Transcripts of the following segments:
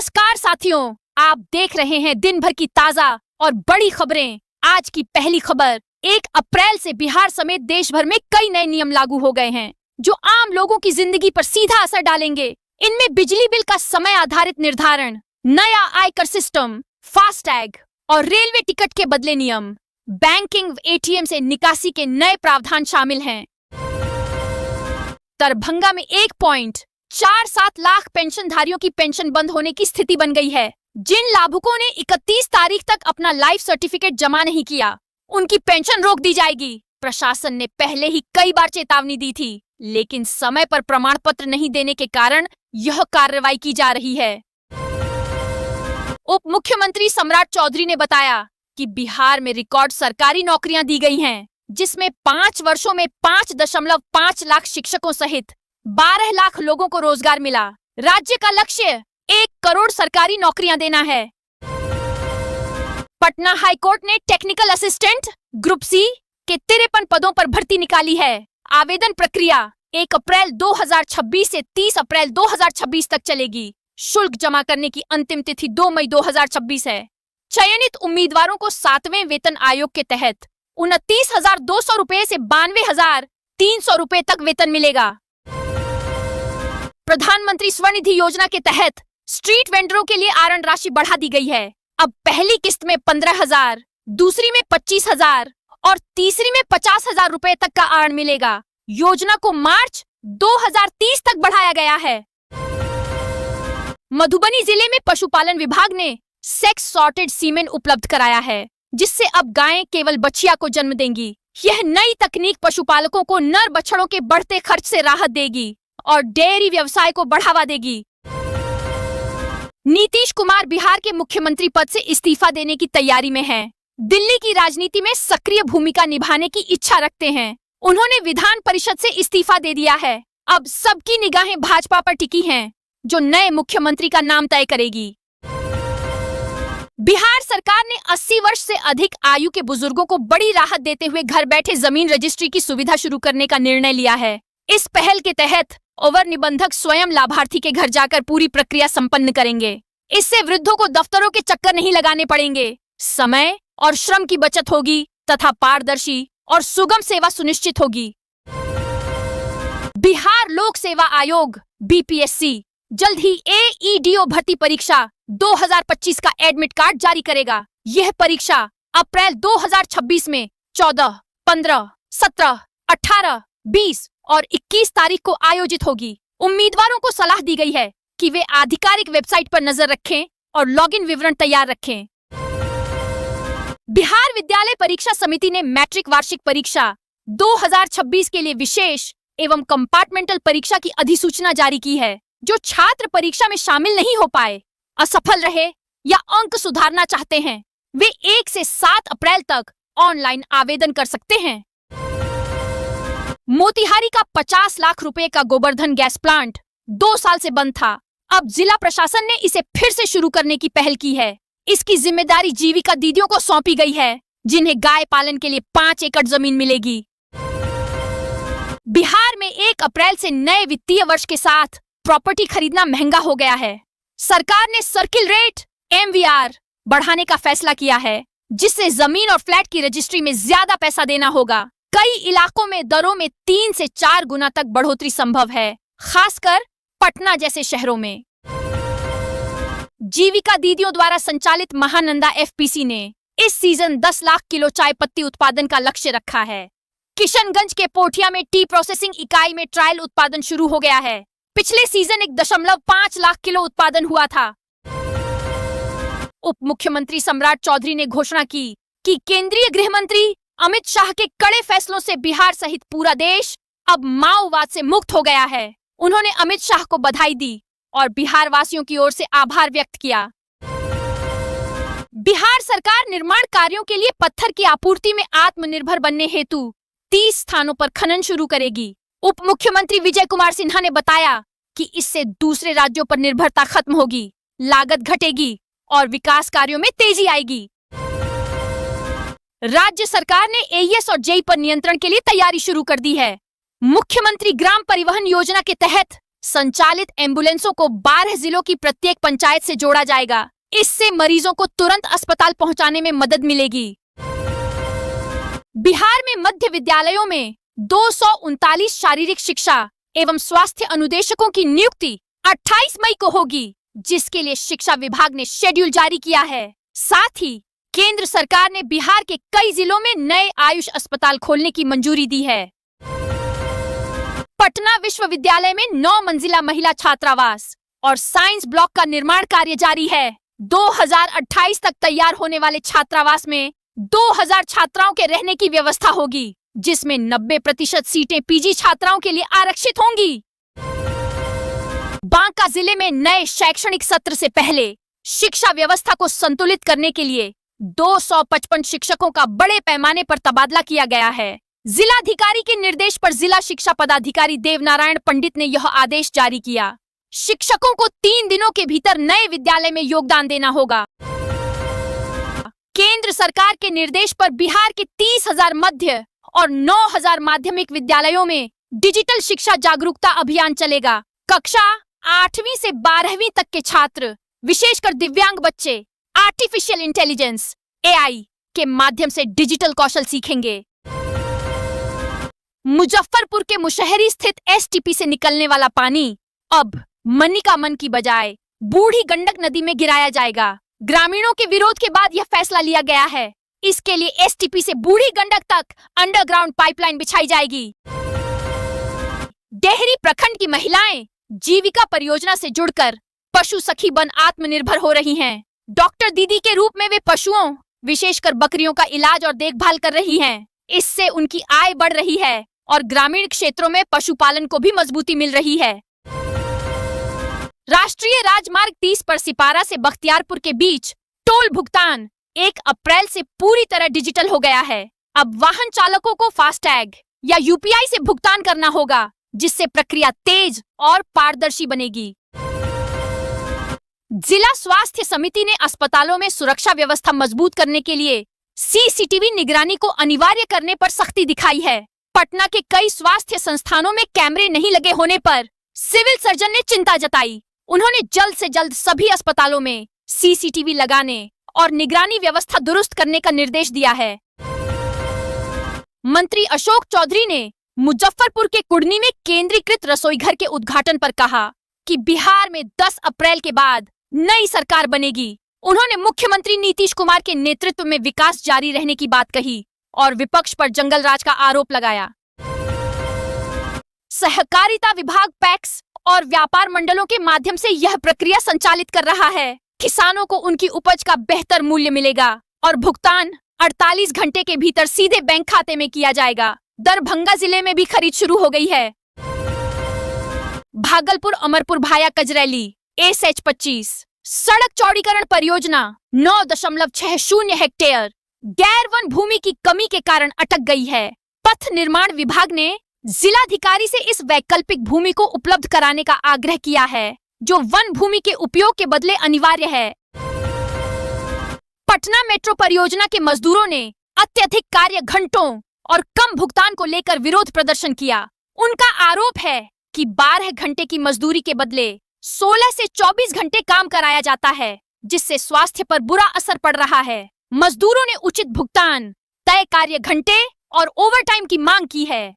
नमस्कार साथियों, आप देख रहे हैं दिन भर की ताजा और बड़ी खबरें। आज की पहली खबर, 1 अप्रैल से बिहार समेत देश भर में कई नए नियम लागू हो गए हैं जो आम लोगों की जिंदगी पर सीधा असर डालेंगे। इनमें बिजली बिल का समय आधारित निर्धारण, नया आयकर सिस्टम, फास्टैग और रेलवे टिकट के बदले नियम, बैंकिंग एटीएम से निकासी के नए प्रावधान शामिल हैं। दरभंगा में 1.47 लाख पेंशनधारियों की पेंशन बंद होने की स्थिति बन गई है। जिन लाभुकों ने 31 तारीख तक अपना लाइफ सर्टिफिकेट जमा नहीं किया, उनकी पेंशन रोक दी जाएगी। प्रशासन ने पहले ही कई बार चेतावनी दी थी, लेकिन समय पर प्रमाण पत्र नहीं देने के कारण यह कार्रवाई की जा रही है। उप मुख्यमंत्री सम्राट चौधरी ने बताया कि बिहार में रिकॉर्ड सरकारी नौकरियां दी गई हैं, जिसमें 5 वर्षों में 5.5 लाख शिक्षकों सहित 12 लाख लोगों को रोजगार मिला। राज्य का लक्ष्य 1 करोड़ सरकारी नौकरियां देना है। पटना हाईकोर्ट ने टेक्निकल असिस्टेंट ग्रुप सी के 53 पदों पर भर्ती निकाली है। आवेदन प्रक्रिया 1 अप्रैल 2026 से 30 अप्रैल 2026 तक चलेगी। शुल्क जमा करने की अंतिम तिथि 2 मई 2026 है। चयनित उम्मीदवारों को 7वें वेतन आयोग के तहत 29,200 रुपए से 92,300 रुपए तक वेतन मिलेगा। प्रधानमंत्री स्वनिधि योजना के तहत स्ट्रीट वेंडरों के लिए आरण राशि बढ़ा दी गई है। अब पहली किस्त में 15,000, दूसरी में 25,000 और तीसरी में 50,000 रुपए तक का आरण मिलेगा। योजना को मार्च 2030 तक बढ़ाया गया है। मधुबनी जिले में पशुपालन विभाग ने सेक्स सॉर्टेड सीमेन उपलब्ध कराया है, जिससे अब गायें केवल बछिया को जन्म देंगी। यह नई तकनीक पशुपालकों को नर बछड़ों के बढ़ते खर्च से राहत देगी और डेयरी व्यवसाय को बढ़ावा देगी। नीतीश कुमार बिहार के मुख्यमंत्री पद से इस्तीफा देने की तैयारी में हैं। दिल्ली की राजनीति में सक्रिय भूमिका निभाने की इच्छा रखते हैं। उन्होंने विधान परिषद से इस्तीफा दे दिया है। अब सबकी निगाहें भाजपा पर टिकी हैं, जो नए मुख्यमंत्री का नाम तय करेगी। बिहार सरकार ने 80 वर्ष से अधिक आयु के बुजुर्गों को बड़ी राहत देते हुए घर बैठे जमीन रजिस्ट्री की सुविधा शुरू करने का निर्णय लिया है। इस पहल के तहत ओवर निबंधक स्वयं लाभार्थी के घर जाकर पूरी प्रक्रिया संपन्न करेंगे। इससे वृद्धों को दफ्तरों के चक्कर नहीं लगाने पड़ेंगे, समय और श्रम की बचत होगी तथा पारदर्शी और सुगम सेवा सुनिश्चित होगी। बिहार लोक सेवा आयोग बीपीएससी जल्द ही एईडीओ भर्ती परीक्षा 2025 का एडमिट कार्ड जारी करेगा। यह परीक्षा अप्रैल 2026 में 14, 15, 17, 18, 20 और 21 तारीख को आयोजित होगी। उम्मीदवारों को सलाह दी गई है कि वे आधिकारिक वेबसाइट पर नजर रखें और लॉगिन विवरण तैयार रखें। बिहार विद्यालय परीक्षा समिति ने मैट्रिक वार्षिक परीक्षा 2026 के लिए विशेष एवं कंपार्टमेंटल परीक्षा की अधिसूचना जारी की है। जो छात्र परीक्षा में शामिल नहीं हो पाए, असफल रहे या अंक सुधारना चाहते हैं, वे 1 से 7 अप्रैल तक ऑनलाइन आवेदन कर सकते हैं। मोतिहारी का 50 लाख रुपए का गोवर्धन गैस प्लांट 2 साल से बंद था। अब जिला प्रशासन ने इसे फिर से शुरू करने की पहल की है। इसकी जिम्मेदारी जीविका दीदियों को सौंपी गई है, जिन्हें गाय पालन के लिए 5 एकड़ जमीन मिलेगी। बिहार में 1 अप्रैल से नए वित्तीय वर्ष के साथ प्रॉपर्टी खरीदना महंगा हो गया है। सरकार ने सर्किल रेट एमवीआर बढ़ाने का फैसला किया है, जिससे जमीन और फ्लैट की रजिस्ट्री में ज्यादा पैसा देना होगा। कई इलाकों में दरों में 3 से 4 गुना तक बढ़ोतरी संभव है, खासकर पटना जैसे शहरों में। जीविका दीदियों द्वारा संचालित महानंदा एफपीसी ने इस सीजन 10 लाख किलो चाय पत्ती उत्पादन का लक्ष्य रखा है। किशनगंज के पोठिया में टी प्रोसेसिंग इकाई में ट्रायल उत्पादन शुरू हो गया है। पिछले सीजन 1.5 लाख किलो उत्पादन हुआ था। उप मुख्यमंत्री सम्राट चौधरी ने घोषणा की कि केंद्रीय गृह मंत्री अमित शाह के कड़े फैसलों से बिहार सहित पूरा देश अब माओवाद से मुक्त हो गया है। उन्होंने अमित शाह को बधाई दी और बिहार वासियों की ओर से आभार व्यक्त किया। बिहार सरकार निर्माण कार्यों के लिए पत्थर की आपूर्ति में आत्मनिर्भर बनने हेतु 30 स्थानों पर खनन शुरू करेगी। उप मुख्यमंत्री विजय कुमार सिन्हा ने बताया कि इससे दूसरे राज्यों पर निर्भरता खत्म होगी, लागत घटेगी और विकास कार्यों में तेजी आएगी। राज्य सरकार ने एईएस और जेई पर नियंत्रण के लिए तैयारी शुरू कर दी है। मुख्यमंत्री ग्राम परिवहन योजना के तहत संचालित एम्बुलेंसों को 12 जिलों की प्रत्येक पंचायत से जोड़ा जाएगा। इससे मरीजों को तुरंत अस्पताल पहुंचाने में मदद मिलेगी। बिहार में मध्य विद्यालयों में 239 शारीरिक शिक्षा एवं स्वास्थ्य अनुदेशकों की नियुक्ति 28 मई को होगी, जिसके लिए शिक्षा विभाग ने शेड्यूल जारी किया है। साथ ही केंद्र सरकार ने बिहार के कई जिलों में नए आयुष अस्पताल खोलने की मंजूरी दी है। पटना विश्वविद्यालय में 9 मंजिला महिला छात्रावास और साइंस ब्लॉक का निर्माण कार्य जारी है। 2028 तक तैयार होने वाले छात्रावास में 2000 छात्राओं के रहने की व्यवस्था होगी, जिसमें 90% सीटें पीजी छात्राओं के लिए आरक्षित होंगी। बांका जिले में नए शैक्षणिक सत्र से पहले शिक्षा व्यवस्था को संतुलित करने के लिए 255 शिक्षकों का बड़े पैमाने पर तबादला किया गया है। जिलाधिकारी के निर्देश पर जिला शिक्षा पदाधिकारी देवनारायण पंडित ने यह आदेश जारी किया। शिक्षकों को 3 दिनों के भीतर नए विद्यालय में योगदान देना होगा। केंद्र सरकार के निर्देश पर बिहार के 30,000 मध्य और 9,000 माध्यमिक विद्यालयों में डिजिटल शिक्षा जागरूकता अभियान चलेगा। कक्षा 8वीं से 12वीं तक के छात्र, विशेषकर दिव्यांग बच्चे, आर्टिफिशियल इंटेलिजेंस (AI) के माध्यम से डिजिटल कौशल सीखेंगे। मुजफ्फरपुर के मुशहरी स्थित STP से निकलने वाला पानी अब मनिका मन की बजाय बूढ़ी गंडक नदी में गिराया जाएगा। ग्रामीणों के विरोध के बाद यह फैसला लिया गया है। इसके लिए STP से बूढ़ी गंडक तक अंडरग्राउंड पाइपलाइन बिछाई जाएगी। डेहरी प्रखंड की महिलाएं जीविका परियोजना से जुड़कर पशु सखी बन आत्मनिर्भर हो रही हैं। डॉक्टर दीदी के रूप में वे पशुओं, विशेषकर बकरियों का इलाज और देखभाल कर रही हैं। इससे उनकी आय बढ़ रही है और ग्रामीण क्षेत्रों में पशुपालन को भी मजबूती मिल रही है। राष्ट्रीय राजमार्ग 30 पर सिपारा से बख्तियारपुर के बीच टोल भुगतान 1 अप्रैल से पूरी तरह डिजिटल हो गया है। अब वाहन चालकों को फास्टैग या UPI से भुगतान करना होगा, जिससे प्रक्रिया तेज और पारदर्शी बनेगी। जिला स्वास्थ्य समिति ने अस्पतालों में सुरक्षा व्यवस्था मजबूत करने के लिए CCTV निगरानी को अनिवार्य करने पर सख्ती दिखाई है। पटना के कई स्वास्थ्य संस्थानों में कैमरे नहीं लगे होने पर सिविल सर्जन ने चिंता जताई। उन्होंने जल्द से जल्द सभी अस्पतालों में CCTV लगाने और निगरानी व्यवस्था दुरुस्त करने का निर्देश दिया है। मंत्री अशोक चौधरी ने मुजफ्फरपुर के कुढ़नी में केंद्रीकृत रसोईघर के उद्घाटन पर कहा कि बिहार में 10 अप्रैल के बाद नई सरकार बनेगी। उन्होंने मुख्यमंत्री नीतीश कुमार के नेतृत्व में विकास जारी रहने की बात कही और विपक्ष पर जंगल राज का आरोप लगाया। सहकारिता विभाग पैक्स और व्यापार मंडलों के माध्यम से यह प्रक्रिया संचालित कर रहा है। किसानों को उनकी उपज का बेहतर मूल्य मिलेगा और भुगतान 48 घंटे के भीतर सीधे बैंक खाते में किया जाएगा। दरभंगा जिले में भी खरीद शुरू हो गई है। भागलपुर अमरपुर भाया कजरैली SH25 सड़क चौड़ीकरण परियोजना 9.60 हेक्टेयर गैर वन भूमि की कमी के कारण अटक गई है। पथ निर्माण विभाग ने जिलाधिकारी से इस वैकल्पिक भूमि को उपलब्ध कराने का आग्रह किया है, जो वन भूमि के उपयोग के बदले अनिवार्य है। पटना मेट्रो परियोजना के मजदूरों ने अत्यधिक कार्य घंटों और कम भुगतान को लेकर विरोध प्रदर्शन किया। उनका आरोप है कि 12 घंटे की मजदूरी के बदले 16 से 24 घंटे काम कराया जाता है, जिससे स्वास्थ्य पर बुरा असर पड़ रहा है। मजदूरों ने उचित भुगतान, तय कार्य घंटे और ओवरटाइम की मांग की है।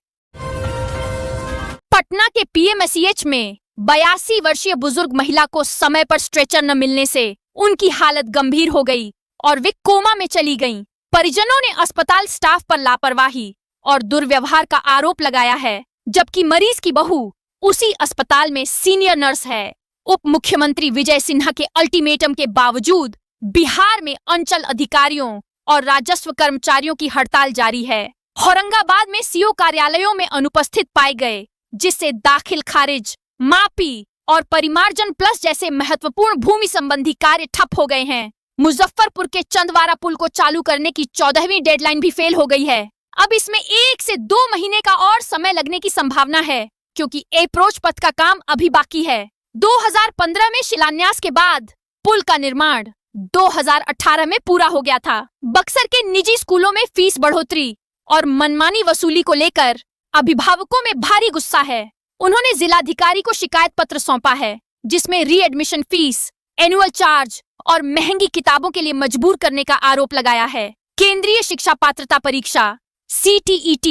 पटना के PMCH में 82 वर्षीय बुजुर्ग महिला को समय पर स्ट्रेचर न मिलने से उनकी हालत गंभीर हो गई और वे कोमा में चली गईं। परिजनों ने अस्पताल स्टाफ पर लापरवाही और दुर्व्यवहार का आरोप लगाया है, जबकि मरीज की बहू उसी अस्पताल में सीनियर नर्स है। उप मुख्यमंत्री विजय सिन्हा के अल्टीमेटम के बावजूद बिहार में अंचल अधिकारियों और राजस्व कर्मचारियों की हड़ताल जारी है। औरंगाबाद में CO कार्यालयों में अनुपस्थित पाए गए, जिससे दाखिल खारिज, मापी और परिमार्जन प्लस जैसे महत्वपूर्ण भूमि संबंधी कार्य ठप हो गए हैं। मुजफ्फरपुर के चंदवारा पुल को चालू करने की 14वीं डेडलाइन भी फेल हो गई है। अब इसमें 1 से 2 महीने का और समय लगने की संभावना है, क्योंकि अप्रोच पथ का काम अभी बाकी है। 2015 में शिलान्यास के बाद पुल का निर्माण 2018 में पूरा हो गया था। बक्सर के निजी स्कूलों में फीस बढ़ोतरी और मनमानी वसूली को लेकर अभिभावकों में भारी गुस्सा है। उन्होंने जिलाधिकारी को शिकायत पत्र सौंपा है, जिसमें रीएडमिशन फीस, एनुअल चार्ज और महंगी किताबों के लिए मजबूर करने का आरोप लगाया है। केंद्रीय शिक्षा पात्रता परीक्षा CTET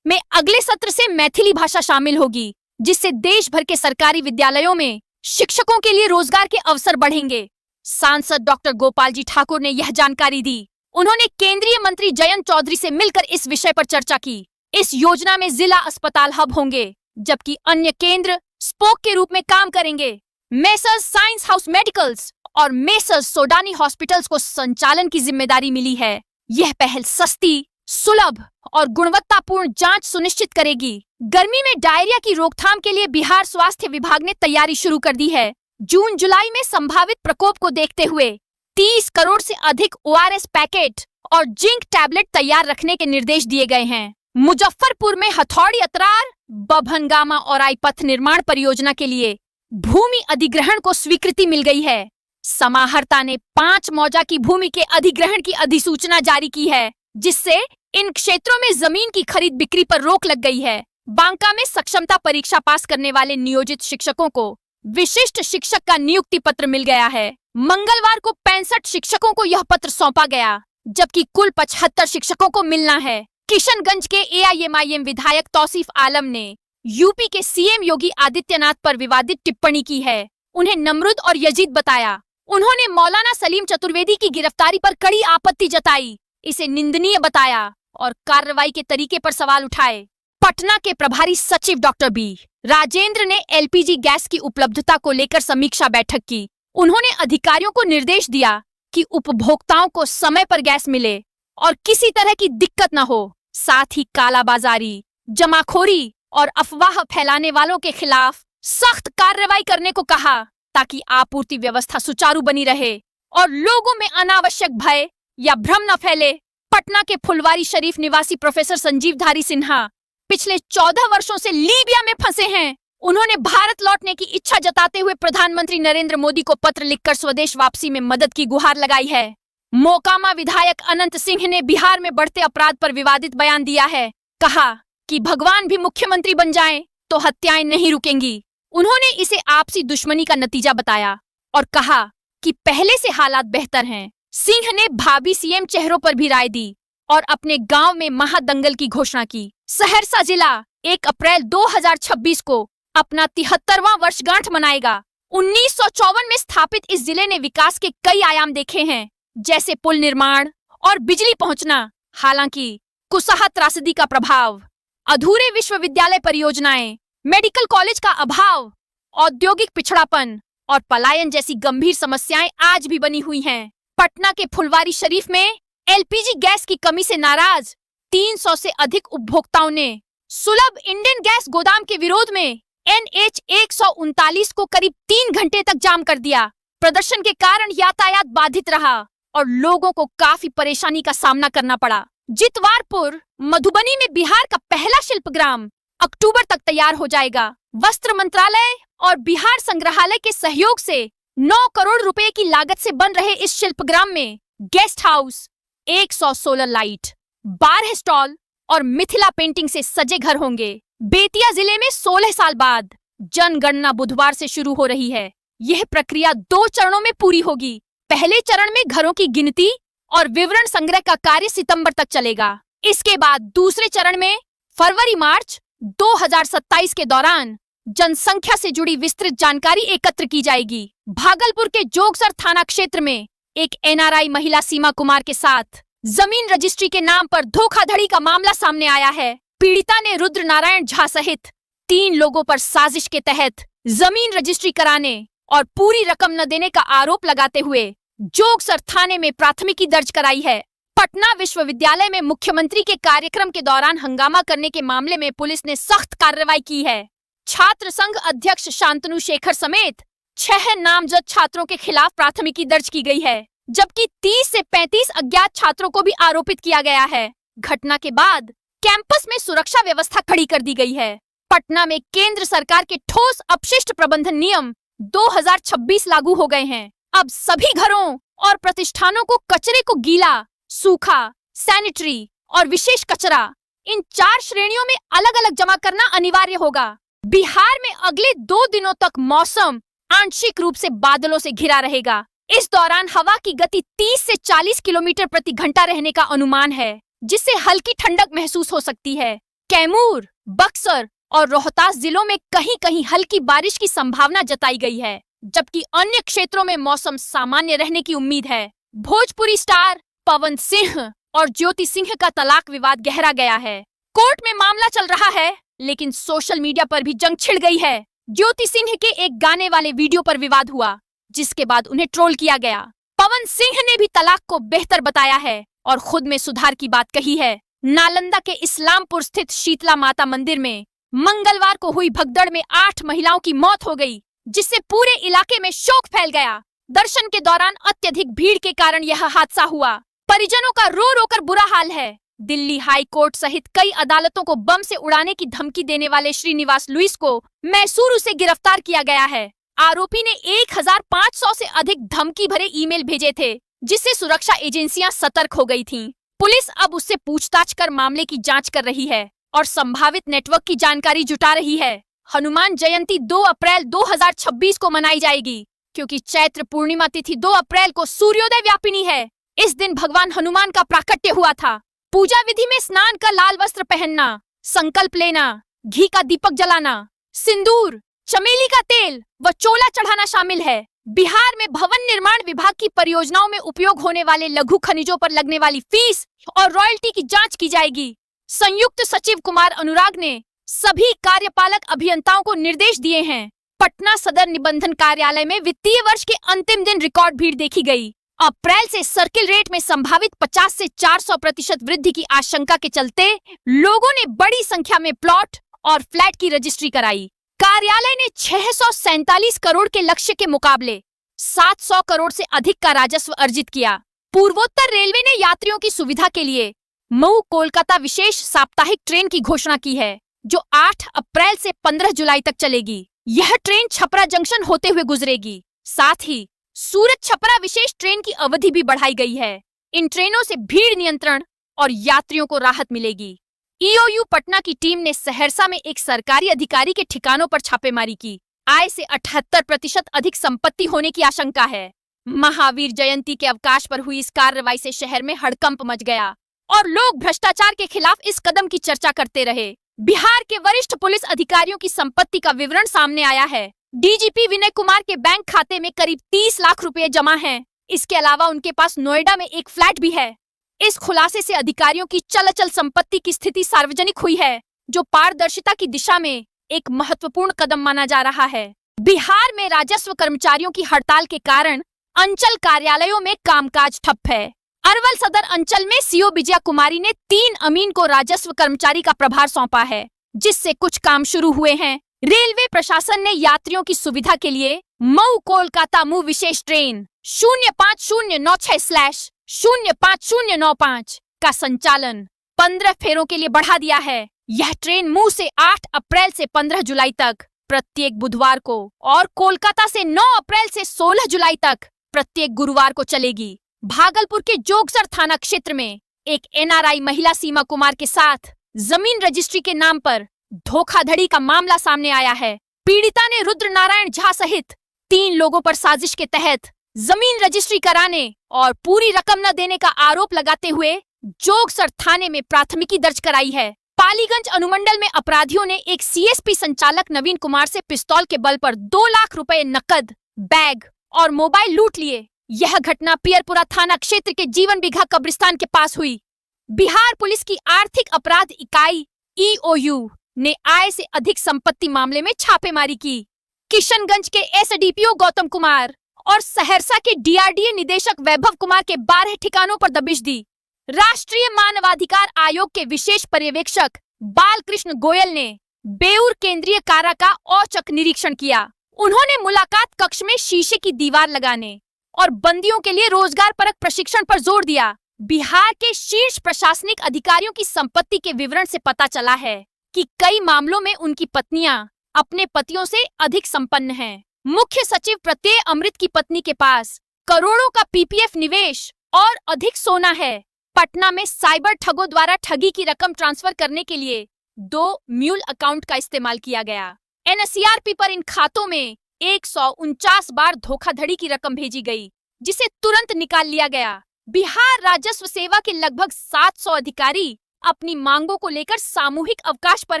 में अगले सत्र से मैथिली भाषा शामिल होगी, जिससे देश भर के सरकारी विद्यालयों में शिक्षकों के लिए रोजगार के अवसर बढ़ेंगे। सांसद डॉक्टर गोपाल जी ठाकुर ने यह जानकारी दी। उन्होंने केंद्रीय मंत्री जयंत चौधरी से मिलकर इस विषय पर चर्चा की। इस योजना में जिला अस्पताल हब होंगे, जबकि अन्य केंद्र स्पोक के रूप में काम करेंगे। मेसर्स साइंस हाउस मेडिकल्स और मेसर्स सोडानी हॉस्पिटल्स को संचालन की जिम्मेदारी मिली है। यह पहल सस्ती, सुलभ और गुणवत्तापूर्ण जांच सुनिश्चित करेगी। गर्मी में डायरिया की रोकथाम के लिए बिहार स्वास्थ्य विभाग ने तैयारी शुरू कर दी है। जून जुलाई में संभावित प्रकोप को देखते हुए 30 करोड़ से अधिक ORS पैकेट और जिंक टैबलेट तैयार रखने के निर्देश दिए गए हैं। मुजफ्फरपुर में हथौड़ी अतरार, बभनगामा और पथ निर्माण परियोजना के लिए भूमि अधिग्रहण को स्वीकृति मिल गई है। समाहर्ता ने 5 मौजा की भूमि के अधिग्रहण की अधिसूचना जारी की है, जिससे इन क्षेत्रों में जमीन की खरीद बिक्री पर रोक लग गई है। बांका में सक्षमता परीक्षा पास करने वाले नियोजित शिक्षकों को विशिष्ट शिक्षक का नियुक्ति पत्र मिल गया है। मंगलवार को 65 शिक्षकों को यह पत्र सौंपा गया, जबकि कुल 75 शिक्षकों को मिलना है। किशनगंज के AIMIM विधायक तौसीफ आलम ने यूपी के CM योगी आदित्यनाथ पर विवादित टिप्पणी की है। उन्हें नमरूद और यजीद बताया। उन्होंने मौलाना सलीम चतुर्वेदी की गिरफ्तारी पर कड़ी आपत्ति जताई, इसे निंदनीय बताया और कार्रवाई के तरीके पर सवाल उठाए। पटना के प्रभारी सचिव डॉक्टर B राजेंद्र ने LPG गैस की उपलब्धता को लेकर समीक्षा बैठक की। उन्होंने अधिकारियों को निर्देश दिया कि उपभोक्ताओं को समय पर गैस मिले और किसी तरह की दिक्कत न हो। साथ ही कालाबाजारी, जमाखोरी और अफवाह फैलाने वालों के खिलाफ सख्त कार्रवाई करने को कहा, ताकि आपूर्ति व्यवस्था सुचारू बनी रहे और लोगों में अनावश्यक भय या भ्रम न फैले। पटना के फुलवारी शरीफ निवासी प्रोफेसर संजीव धारी सिन्हा पिछले 14 वर्षों से लीबिया में फंसे हैं। उन्होंने भारत लौटने की इच्छा जताते हुए प्रधानमंत्री नरेंद्र मोदी को पत्र लिखकर स्वदेश वापसी में मदद की गुहार लगाई है। मोकामा विधायक अनंत सिंह ने बिहार में बढ़ते अपराध पर विवादित बयान दिया है। कहा कि भगवान भी मुख्यमंत्री बन जाएं तो हत्याएं नहीं रुकेंगी। उन्होंने इसे आपसी दुश्मनी का नतीजा बताया और कहा कि पहले से हालात बेहतर हैं। सिंह ने भावी CM चेहरों पर भी राय दी और अपने गांव में महादंगल की घोषणा की। सहरसा जिला 1 अप्रैल 2026 को अपना 73वां वर्षगांठ मनाएगा। 1954 में स्थापित इस जिले ने विकास के कई आयाम देखे हैं, जैसे पुल निर्माण और बिजली पहुंचना। हालांकि कुशहा त्रासदी का प्रभाव, अधूरे विश्वविद्यालय परियोजनाएं, मेडिकल कॉलेज का अभाव, औद्योगिक पिछड़ापन और पलायन जैसी गंभीर समस्याएं आज भी बनी हुई हैं। पटना के फुलवारी शरीफ में LPG गैस की कमी से नाराज 300 से अधिक उपभोक्ताओं ने सुलभ इंडियन गैस गोदाम के विरोध में NH 139 को करीब 3 घंटे तक जाम कर दिया। प्रदर्शन के कारण यातायात बाधित रहा और लोगों को काफी परेशानी का सामना करना पड़ा। जितवारपुर मधुबनी में बिहार का पहला शिल्पग्राम अक्टूबर तक तैयार हो जाएगा। वस्त्र मंत्रालय और बिहार संग्रहालय के सहयोग से 9 करोड़ रुपए की लागत से बन रहे इस शिल्पग्राम में guest house, 100 solar light, 12 stall और मिथिला पेंटिंग से सजे घर होंगे। बेतिया जिले में 16 साल बाद जनगणना बुधवार से शुरू हो रही है। यह प्रक्रिया 2 चरणों में पूरी होगी। पहले चरण में घरों की गिनती और विवरण संग्रह का कार्य सितंबर तक चलेगा। इसके बाद दूसरे चरण में फरवरी-मार्च 2027 के दौरान जनसंख्या से जुड़ी विस्तृत जानकारी एकत्र की जाएगी। भागलपुर के जोगसर थाना क्षेत्र में एक NRI महिला सीमा कुमार के साथ जमीन रजिस्ट्री के नाम पर धोखाधड़ी का मामला सामने आया है। पीड़िता ने रुद्र नारायण झा सहित 3 लोगों पर साजिश के तहत जमीन रजिस्ट्री कराने और पूरी रकम न देने का आरोप लगाते हुए जोगसर थाने में प्राथमिकी दर्ज कराई है। पटना विश्वविद्यालय में मुख्यमंत्री के कार्यक्रम के दौरान हंगामा करने के मामले में पुलिस ने सख्त कार्रवाई की है। छात्र संघ अध्यक्ष शांतनु शेखर समेत 6 नामजद छात्रों के खिलाफ प्राथमिकी दर्ज की गई है, जबकि 30 से 35 अज्ञात छात्रों को भी आरोपित किया गया है। घटना के बाद कैंपस में सुरक्षा व्यवस्था खड़ी कर दी गई है। पटना में केंद्र सरकार के ठोस अपशिष्ट प्रबंधन नियम 2026 लागू हो गए हैं। अब सभी घरों और प्रतिष्ठानों को कचरे को गीला, सूखा, सैनिटरी और विशेष कचरा, इन 4 श्रेणियों में अलग अलग जमा करना अनिवार्य होगा। बिहार में अगले 2 दिनों तक मौसम आंशिक रूप से बादलों से घिरा रहेगा। इस दौरान हवा की गति 30 से 40 किलोमीटर प्रति घंटा रहने का अनुमान है, जिससे हल्की ठंडक महसूस हो सकती है। कैमूर, बक्सर और रोहतास जिलों में कहीं कहीं हल्की बारिश की संभावना जताई गई है, जबकि अन्य क्षेत्रों में मौसम सामान्य रहने की उम्मीद है। भोजपुरी स्टार पवन सिंह और ज्योति सिंह का तलाक विवाद गहरा गया है। कोर्ट में मामला चल रहा है, लेकिन सोशल मीडिया पर भी जंग छिड़ गई है। ज्योति सिंह के एक गाने वाले वीडियो पर विवाद हुआ, जिसके बाद उन्हें ट्रोल किया गया। पवन सिंह ने भी तलाक को बेहतर बताया है और खुद में सुधार की बात कही है। नालंदा के इस्लामपुर स्थित शीतला माता मंदिर में मंगलवार को हुई भगदड़ में 8 महिलाओं की मौत हो गई, जिससे पूरे इलाके में शोक फैल गया। दर्शन के दौरान अत्यधिक भीड़ के कारण यह हादसा हुआ। परिजनों का रो रो कर बुरा हाल है। दिल्ली हाई कोर्ट सहित कई अदालतों को बम से उड़ाने की धमकी देने वाले श्रीनिवास लुइस को मैसूरू से गिरफ्तार किया गया है। आरोपी ने 1500 से अधिक धमकी भरे ईमेल भेजे थे, जिससे सुरक्षा एजेंसियां सतर्क हो गई थीं। पुलिस अब उससे पूछताछ कर मामले की जांच कर रही है और संभावित नेटवर्क की जानकारी जुटा रही है। हनुमान जयंती 2 अप्रैल 2026 को मनाई जाएगी, क्योंकि चैत्र पूर्णिमा तिथि 2 अप्रैल को सूर्योदय व्यापिनी है। इस दिन भगवान हनुमान का प्राकट्य हुआ था। पूजा विधि में स्नान का लाल वस्त्र पहनना, संकल्प लेना, घी का दीपक जलाना, सिंदूर, चमेली का तेल व चोला चढ़ाना शामिल है। बिहार में भवन निर्माण विभाग की परियोजनाओं में उपयोग होने वाले लघु खनिजों पर लगने वाली फीस और रॉयल्टी की जांच की जाएगी। संयुक्त सचिव कुमार अनुराग ने सभी कार्यपालक अभियंताओं को निर्देश दिए हैं। पटना सदर निबंधन कार्यालय में वित्तीय वर्ष के अंतिम दिन रिकॉर्ड भीड़ देखी गई। अप्रैल से सर्किल रेट में संभावित 50 से 400% वृद्धि की आशंका के चलते लोगों ने बड़ी संख्या में प्लॉट और फ्लैट की रजिस्ट्री कराई। कार्यालय ने 647 करोड़ के लक्ष्य के मुकाबले 700 करोड़ से अधिक का राजस्व अर्जित किया। पूर्वोत्तर रेलवे ने यात्रियों की सुविधा के लिए मऊ कोलकाता विशेष साप्ताहिक ट्रेन की घोषणा की है, जो 8 अप्रैल से 15 जुलाई तक चलेगी। यह ट्रेन छपरा जंक्शन होते हुए गुजरेगी। साथ ही सूरत छपरा विशेष ट्रेन की अवधि भी बढ़ाई गई है। इन ट्रेनों से भीड़ नियंत्रण और यात्रियों को राहत मिलेगी। ईओयू पटना की टीम ने सहरसा में एक सरकारी अधिकारी के ठिकानों पर छापेमारी की। आय से 78% अधिक संपत्ति होने की आशंका है। महावीर जयंती के अवकाश पर हुई इस कार्रवाई से शहर में हड़कंप मच गया और लोग भ्रष्टाचार के खिलाफ इस कदम की चर्चा करते रहे। बिहार के वरिष्ठ पुलिस अधिकारियों की संपत्ति का विवरण सामने आया है। डीजीपी विनय कुमार के बैंक खाते में करीब 30 लाख रुपए जमा हैं। इसके अलावा उनके पास नोएडा में एक फ्लैट भी है। इस खुलासे से अधिकारियों की चल संपत्ति की स्थिति सार्वजनिक हुई है, जो पारदर्शिता की दिशा में एक महत्वपूर्ण कदम माना जा रहा है। बिहार में राजस्व कर्मचारियों की हड़ताल के कारण अंचल कार्यालयों में कामकाज ठप है। अरवल सदर अंचल में सीओ विजया कुमारी ने 3 अमीन को राजस्व कर्मचारी का प्रभार सौंपा है, जिससे कुछ काम शुरू हुए हैं। रेलवे प्रशासन ने यात्रियों की सुविधा के लिए मऊ कोलकाता मू विशेष ट्रेन 05096/05095 का संचालन 15 फेरों के लिए बढ़ा दिया है। यह ट्रेन मऊ से 8 अप्रैल से 15 जुलाई तक प्रत्येक बुधवार को और कोलकाता से 9 अप्रैल से 16 जुलाई तक प्रत्येक गुरुवार को चलेगी। भागलपुर के जोगसर थाना क्षेत्र में एक एनआरआई महिला सीमा कुमार के साथ जमीन रजिस्ट्री के नाम पर धोखाधड़ी का मामला सामने आया है। पीड़िता ने रुद्र नारायण झा सहित 3 लोगों पर साजिश के तहत जमीन रजिस्ट्री कराने और पूरी रकम न देने का आरोप लगाते हुए जोगसर थाने में प्राथमिकी दर्ज कराई है। पालीगंज अनुमंडल में अपराधियों ने एक सीएसपी संचालक नवीन कुमार से पिस्तौल के बल पर 2 लाख रुपए नकद, बैग और मोबाइल लूट लिए। यह घटना पियरपुरा थाना क्षेत्र के जीवन बिघा कब्रिस्तान के पास हुई। बिहार पुलिस की आर्थिक अपराध इकाई ईओयू ने आय से अधिक संपत्ति मामले में छापेमारी की। किशनगंज के एसडीपीओ गौतम कुमार और सहरसा के डीआरडीए निदेशक वैभव कुमार के 12 ठिकानों पर दबिश दी। राष्ट्रीय मानवाधिकार आयोग के विशेष पर्यवेक्षक बालकृष्ण गोयल ने बेउर केंद्रीय कारा का औचक निरीक्षण किया। उन्होंने मुलाकात कक्ष में शीशे की दीवार लगाने और बंदियों के लिए रोजगार परक प्रशिक्षण पर जोर दिया। बिहार के शीर्ष प्रशासनिक अधिकारियों की संपत्ति के विवरण से पता चला है कि कई मामलों में उनकी पत्नियां अपने पतियों से अधिक संपन्न हैं। मुख्य सचिव प्रत्यय अमृत की पत्नी के पास करोड़ों का पीपीएफ निवेश और अधिक सोना है। पटना में साइबर ठगों द्वारा ठगी की रकम ट्रांसफर करने के लिए 2 म्यूल अकाउंट का इस्तेमाल किया गया। एनसीआरपी पर इन खातों में 149 बार धोखाधड़ी की रकम भेजी गई, जिसे तुरंत निकाल लिया गया। बिहार राजस्व सेवा के लगभग 700 अधिकारी अपनी मांगों को लेकर सामूहिक अवकाश पर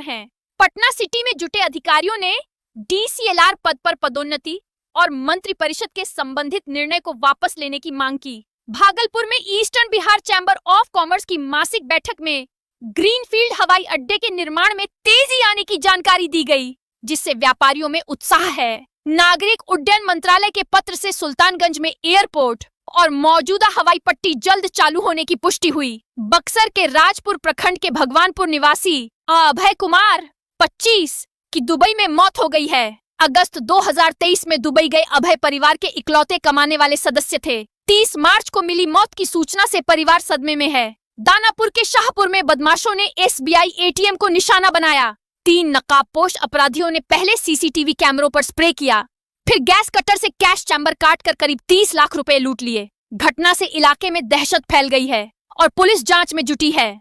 हैं। पटना सिटी में जुटे अधिकारियों ने डीसीएलआर पद पर पदोन्नति और मंत्री परिषद के संबंधित निर्णय को वापस लेने की मांग की। भागलपुर में eastern Bihar chamber of commerce की मासिक बैठक में ग्रीनफील्ड हवाई अड्डे के निर्माण में तेजी आने की जानकारी दी गई, जिससे व्यापारियों में उत्साह है। नागरिक उड्डयन मंत्रालय के पत्र से सुल्तानगंज में एयरपोर्ट और मौजूदा हवाई पट्टी जल्द चालू होने की पुष्टि हुई। बक्सर के राजपुर प्रखंड के भगवानपुर निवासी अभय कुमार 25 की दुबई में मौत हो गई है। अगस्त 2023 में दुबई गए अभय परिवार के इकलौते कमाने वाले सदस्य थे। 30 मार्च को मिली मौत की सूचना से परिवार सदमे में है। दानापुर के शाहपुर में बदमाशों ने एसबीआई एटीएम को निशाना बनाया। 3 नकाबपोश अपराधियों ने पहले सीसीटीवी कैमरों पर स्प्रे किया, फिर गैस कटर से कैश चैम्बर काटकर करीब 30 लाख रुपए लूट लिए। घटना से इलाके में दहशत फैल गई है और पुलिस जांच में जुटी है।